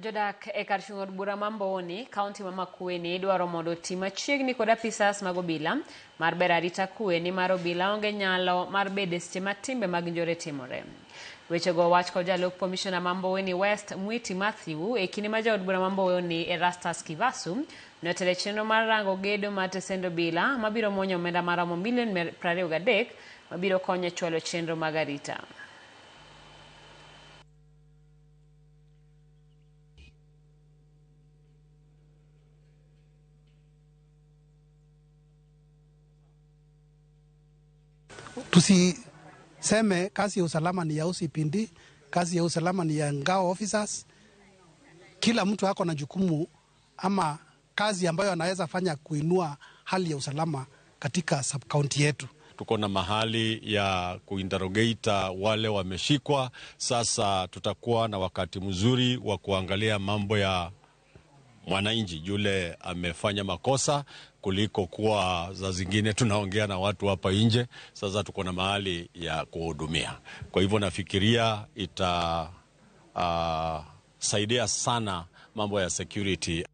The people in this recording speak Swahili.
Jodak e kar chung'od bura Mamboni, kaunti ma Makueni dwaro mondo tim machiegni kod apisas mag obila mar bero arita kwe ni mar obila onge nyalo mar bede seche ma timbe mag njore timore. Wechego wach kod jalup komishona Mamboni West Mwiti Mathew e kinde ma jaod bura Mamboni Erastus Kivasu notelo chenro mar rango gedo mar tesend obila mabiro muonyo omenda maromo milion 23 mabiro konyo chwalo chenro mag arita. Tusiseme kazi ya usalama ni ya OCPD, kazi ya usalama ni ya ngao officers. Kila mtu hako na jukumu ama kazi ambayo anaweza fanya kuinua hali ya usalama katika sub-county yetu. Tuko na mahali ya kuinterrogate wale wameshikwa. Sasa tutakuwa na wakati mzuri wa kuangalia mambo ya mwananchi yule amefanya makosa kuliko kuwa za zingine tunaongea na watu hapa nje. Sasa tuko na mahali ya kuhudumia. Kwa hivyo nafikiria itasaidia sana mambo ya security.